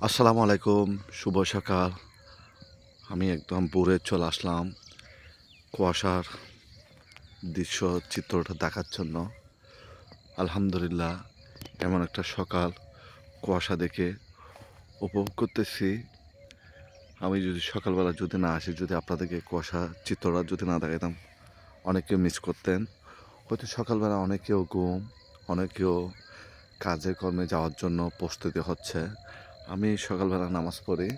আসসালামু আলাইকুম, শুভ সকাল। আমি একদম ভোরে চলে আসলাম কুয়াশার দৃশ্য চিত্রটা দেখার জন্য। আলহামদুলিল্লাহ, এমন একটা সকাল কুয়াশা দেখে উপভোগ করতেছি। আমি যদি সকালবেলা যদি না আসি, যদি আপনাদেরকে কুয়াশা চিত্রটা যদি না দেখাতাম, অনেকে মিস করতেন। হয়তো সকালবেলা অনেকেও ঘুম, অনেকেও কাজে কর্মে যাওয়ার জন্য প্রস্তুতি হচ্ছে। আমি সকালবেলা নামাজ পড়ি।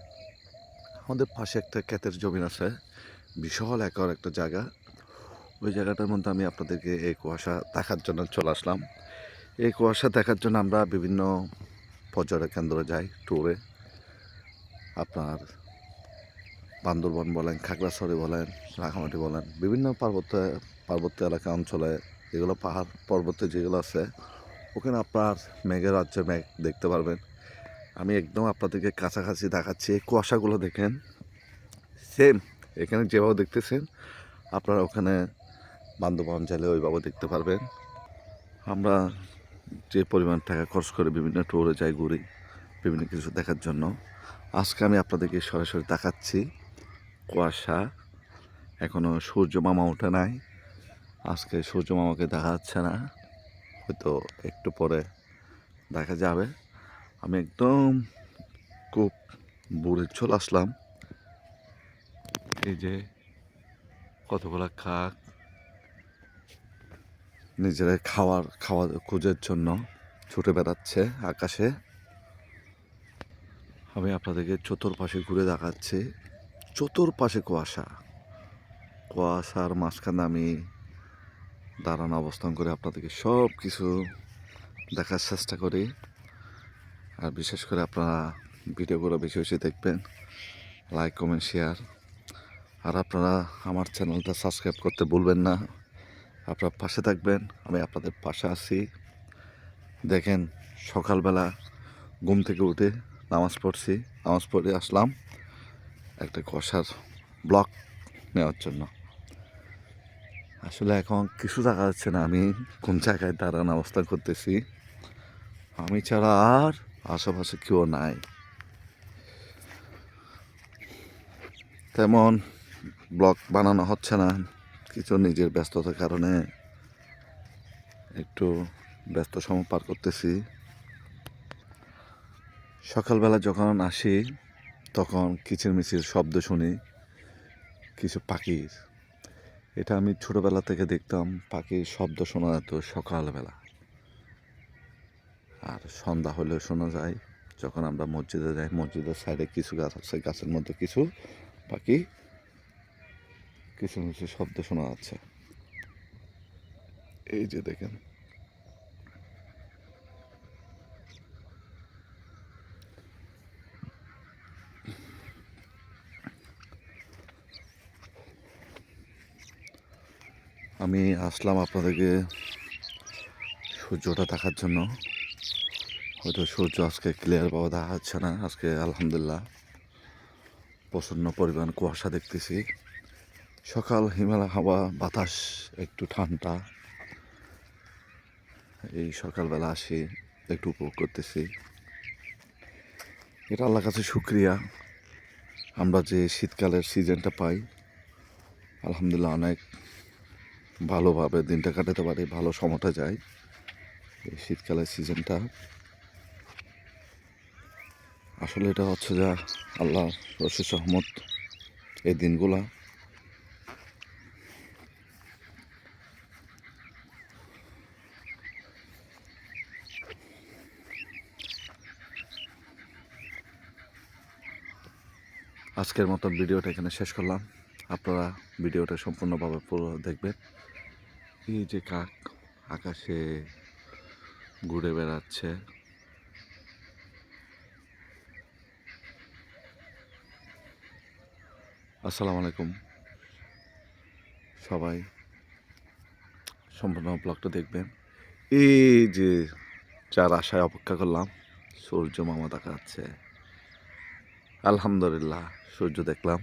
আমাদের পাশে একটা ক্ষেতের জমি আছে, বিশাল একর একটা জায়গা। ওই জায়গাটার মধ্যে আমি আপনাদেরকে এই কুয়াশা দেখার জন্য চলে আসলাম। এই কুয়াশা দেখার জন্য আমরা বিভিন্ন পর্যটক কেন্দ্রে যাই ট্যুরে। আপনার বান্দরবন বলেন, খাগড়াছড়ি বলেন, রাঙামাটি বলেন, বিভিন্ন পার্বত্য এলাকা অঞ্চলে যেগুলো পাহাড় পর্বতে যেগুলো আছে, ওখানে আপনার মেঘের রাজ্যে মেঘ দেখতে পারবেন। আমি একদম আপনাদেরকে কাছাকাছি দেখাচ্ছি। এই কুয়াশাগুলো দেখেন, সেম এখানে যেভাবে দেখতেছেন আপনারা ওখানে বান্দরবান জেলে ওইভাবে দেখতে পারবেন। আমরা যে পরিমাণ টাকা খরচ করে বিভিন্ন ট্যুরে যাই, ঘুরি বিভিন্ন কিছু দেখার জন্য, আজকে আমি আপনাদেরকে সরাসরি দেখাচ্ছি কুয়াশা। এখনও সূর্য মামা ওঠে নাই, আজকে সূর্য মামাকে দেখা যাচ্ছে না, হয়তো একটু পরে দেখা যাবে। আমি একদম খুব ভোরে চলে আসলাম। এই যে কতগুলা কাক নিজেরা খাওয়া খোঁজার জন্য ছুটে বেড়াচ্ছে আকাশে। আমি আপনাদেরকে চতুর্পাশে ঘুরে দেখাচ্ছি। চতুর্পাশে কুয়াশা, কুয়াশার মাঝখানে আমি দাঁড়ানো অবস্থান করে আপনাদেরকে সব কিছু দেখার চেষ্টা করি। আর বিশেষ করে আপনারা ভিডিওগুলো বেশি বেশি দেখবেন, লাইক কমেন্ট শেয়ার। আর আপনারা আমার চ্যানেলটা সাবস্ক্রাইব করতে ভুলবেন না। আপনারা পাশে থাকবেন, আমি আপনাদের পাশে আছি। দেখেন, সকালবেলা ঘুম থেকে উঠে নামাজ পড়ছি, নামাজ পড়ে আসলাম একটা কুয়াশার ব্লক নেওয়ার জন্য। আসলে এখন কিছু দেখা যাচ্ছে না আমি কোন জায়গায় দাঁড়ানো অবস্থান করতেছি। আমি ছাড়া আর আশেপাশে কেউ নাই। তেমন ব্লগ বানানো হচ্ছে না, কিছু নিজের ব্যস্ততার কারণে একটু ব্যস্ত সময় পার করতেছি। সকালবেলা যখন আসি তখন কিচিরমিচির শব্দ শুনি কিছু পাখির। এটা আমি ছোটোবেলা থেকে দেখতাম, পাখির শব্দ শোনা যেত সকালবেলা। আর সন্ধ্যা হলেও শোনা যায় যখন আমরা মসজিদে যাই। মসজিদের সাইডে কিছু গাছ আছে, গাছের মধ্যে কিছু পাখি কিছু কিছু শব্দ শোনা যাচ্ছে। এই যে দেখেন, আমি আসলাম আপনাদেরকে সূর্যটা দেখার জন্য। হয়তো সূর্য আজকে ক্লিয়ারভাবে দেখা যাচ্ছে না। আজকে আলহামদুলিল্লাহ প্রচণ্ড পরিমাণ কুয়াশা দেখতেছি। সকাল হিমালয় হাওয়া, বাতাস একটু ঠান্ডা। এই সকালবেলা আসি একটু উপভোগ করতেছি। এটা আল্লাহর কাছে শুক্রিয়া, আমরা যে শীতকালের সিজনটা পাই আলহামদুলিল্লাহ অনেক ভালোভাবে দিনটা কাটাতে পারি, ভালো সময়টা যায় এই শীতকালের সিজনটা। আসলে এটা হচ্ছে যা আল্লাহ রসির রহমত। এই দিনগুলা আজকের মতো ভিডিওটা এখানে শেষ করলাম। আপনারা ভিডিওটা সম্পূর্ণভাবে পুরো দেখবেন। এই যে কাক আকাশে ঘুরে বেড়াচ্ছে। আসসালামু আলাইকুম, সবাই সম্পূর্ণ ব্লগটা দেখবেন। এই যে যার আশায় অপেক্ষা করলাম, সূর্য মামা দেখা যাচ্ছে। আলহামদুলিল্লাহ সূর্য দেখলাম।